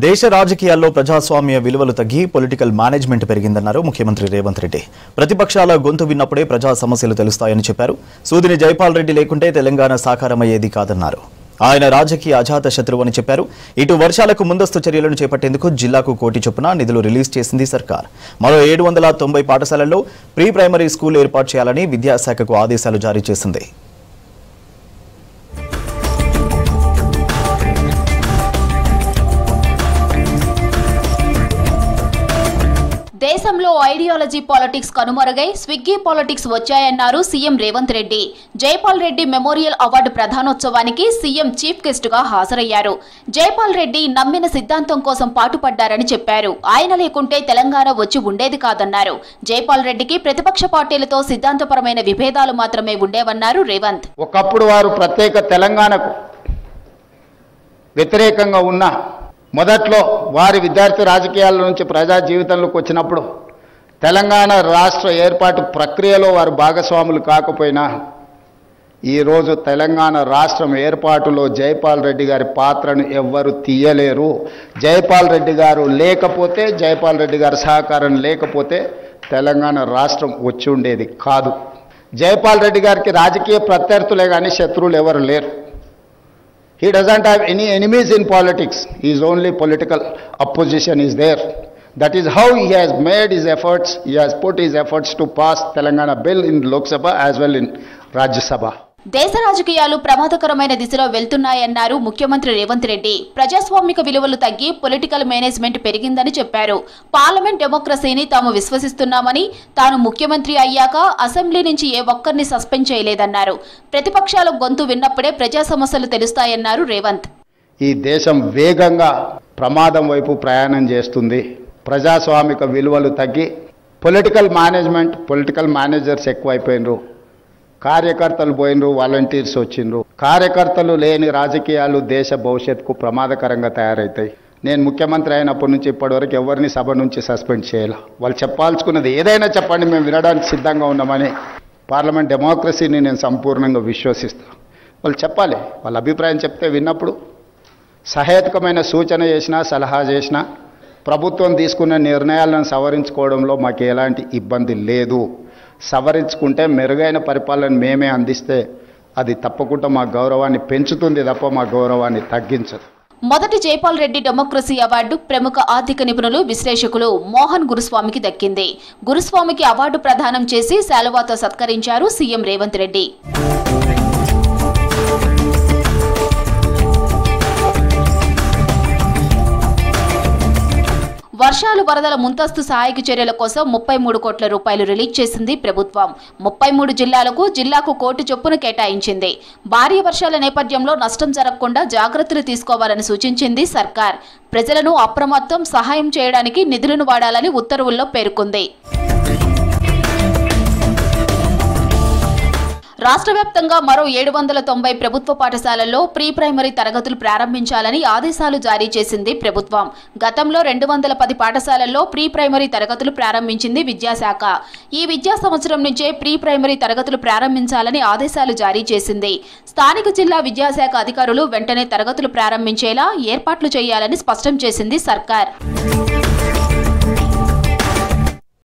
దేశ రాజకీయాల్లో ప్రజాస్వామ్య విలువలు తగ్గి పొలిటికల్ మేనేజ్మెంట్ పెరిగిందన్నారు ముఖ్యమంత్రి రేవంత్ రెడ్డి. ప్రతిపక్షాల గొంతు విన్నప్పుడే ప్రజా సమస్యలు తెలుస్తాయని చెప్పారు. సూదిని జైపాల్ రెడ్డి లేకుంటే తెలంగాణ సాకారమయ్యేది కాదన్నారు. ఆయన రాజకీయ అజాత శత్రువు అని చెప్పారు. ఇటు వర్షాలకు ముందస్తు చర్యలను చేపట్టేందుకు జిల్లాకు 1 కోటి చొప్పున నిధులు రిలీజ్ చేసింది సర్కార్. మరో 790 పాఠశాలల్లో ప్రీ ప్రైమరీ స్కూల్ ఏర్పాటు చేయాలని విద్యాశాఖకు ఆదేశాలు జారీ చేసింది. దేశంలో ఐడియాలజీ పాలిటిక్స్ కనుమరుగై స్విగ్గీ పాలిటిక్స్ వచ్చాయన్నారు CM Revanth Reddy. Jaipal Reddy memorial award ప్రధానోత్సవానికి సీఎం చీఫ్ గెస్ట్ గా హాజరయ్యారు. జైపాల్ రెడ్డి నమ్మిన సిద్ధాంతం కోసం పాటుపడ్డారని చెప్పారు. ఆయన లేకుంటే తెలంగాణ వచ్చి ఉండేది కాదన్నారు. జైపాల్ రెడ్డికి ప్రతిపక్ష పార్టీలతో సిద్ధాంతపరమైన విభేదాలు మాత్రమే ఉండేవన్నారు రేవంత్. ఒకప్పుడు వారు ప్రత్యేక తెలంగాణకు వ్యతిరేకంగా ఉన్న మొదట్లో వారి విద్యార్థి రాజకీయాల నుంచి ప్రజా జీవితంలోకి వచ్చినప్పుడు తెలంగాణ రాష్ట్ర ఏర్పాటు ప్రక్రియలో వారు భాగస్వాములు కాకపోయినా ఈరోజు తెలంగాణ రాష్ట్రం ఏర్పాటులో జైపాల్ రెడ్డి గారి పాత్రను ఎవ్వరు తీయలేరు. జైపాల్ రెడ్డి గారు లేకపోతే, జైపాల్ రెడ్డి గారి సహకారం లేకపోతే తెలంగాణ రాష్ట్రం వచ్చి ఉండేది కాదు. జైపాల్ రెడ్డి గారికి రాజకీయ ప్రత్యర్థులే కానీ శత్రువులు ఎవరు లేరు. He doesn't have any enemies in politics. His only political opposition is there. That is how he has made his efforts. He has put his efforts to pass Telangana bill in Lok Sabha as well in Rajya Sabha. దేశ రాజకీయాలు ప్రమాదకరమైన దిశలో వెళ్తున్నాయన్నారు ముఖ్యమంత్రి రేవంత్ రెడ్డి. ప్రజాస్వామిక విలువలు తగ్గి political management పెరిగిందని చెప్పారు. పార్లమెంట్ డెమోక్రసీని తాము విశ్వసిస్తున్నామని, తాను ముఖ్యమంత్రి అయ్యాక అసెంబ్లీ నుంచి ఏ ఒక్కరిని సస్పెండ్ చేయలేదన్నారు. ప్రతిపక్షాల గొంతు విన్నప్పుడే ప్రజా సమస్యలు తెలుస్తాయన్నారు రేవంత్. ఈ దేశం వేగంగా ప్రమాదం వైపు ప్రయాణం చేస్తుంది. ప్రజాస్వామిక విలువలు తగ్గి పొలిటికల్ మేనేజర్స్ ఎక్కువైపోయినరు. కార్యకర్తలు పోయినరు, వాలంటీర్స్ వచ్చిండ్రు. కార్యకర్తలు లేని రాజకీయాలు దేశ భవిష్యత్తుకు ప్రమాదకరంగా తయారవుతాయి. నేను ముఖ్యమంత్రి అయినప్పటి నుంచి ఇప్పటివరకు ఎవరిని సభ నుంచి సస్పెండ్ చేయాలి. వాళ్ళు చెప్పాల్సుకున్నది ఏదైనా చెప్పండి, మేము వినడానికి సిద్ధంగా ఉన్నామని. పార్లమెంట్ డెమోక్రసీని నేను సంపూర్ణంగా విశ్వసిస్తాను. వాళ్ళు చెప్పాలి, వాళ్ళ అభిప్రాయం చెప్తే విన్నప్పుడు సహేతుకమైన సూచన చేసినా, సలహా చేసినా ప్రభుత్వం తీసుకున్న నిర్ణయాలను సవరించుకోవడంలో మాకు ఎలాంటి ఇబ్బంది లేదు. సవరించుకుంటే మెరుగైన పరిపాలన మేమే అందిస్తే అది తప్పకుండా మా గౌరవాన్ని పెంచుతుంది తప్ప మా గౌరవాన్ని తగ్గించదు. మొదటి జైపాల్ రెడ్డి డెమోక్రసీ అవార్డు ప్రముఖ ఆర్థిక నిపుణులు, విశ్లేషకులు మోహన్ గురుస్వామికి దక్కింది. గురుస్వామికి అవార్డు ప్రదానం చేసి శాలువాతో సత్కరించారు సీఎం రేవంత్ రెడ్డి. వర్షాలు, వరదల ముందస్తు సహాయక చర్యల కోసం 33 కోట్ల రూపాయలు రిలీజ్ చేసింది ప్రభుత్వం. 33 జిల్లాలకు 1 కోటి చొప్పున కేటాయించింది. భారీ వర్షాల నేపథ్యంలో నష్టం జరగకుండా జాగ్రత్తలు తీసుకోవాలని సూచించింది సర్కార్. ప్రజలను అప్రమత్తం, సహాయం చేయడానికి నిధులను వాడాలని ఉత్తర్వుల్లో పేర్కొంది. రాష్ట్ర వ్యాప్తంగా మరో 790 ప్రభుత్వ పాఠశాలల్లో ప్రీ ప్రైమరీ తరగతులు ప్రారంభించాలని ఆదేశాలు జారీ చేసింది ప్రభుత్వం. గతంలో 210 పాఠశాలల్లో ప్రీ ప్రైమరీ తరగతులు ప్రారంభించింది విద్యాశాఖ. ఈ విద్యా సంవత్సరం నుంచే ప్రీ ప్రైమరీ తరగతులు ప్రారంభించాలని ఆదేశాలు జారీ చేసింది. స్థానిక జిల్లా విద్యాశాఖ అధికారులు వెంటనే తరగతులు ప్రారంభించేలా ఏర్పాట్లు చేయాలని స్పష్టం చేసింది సర్కార్.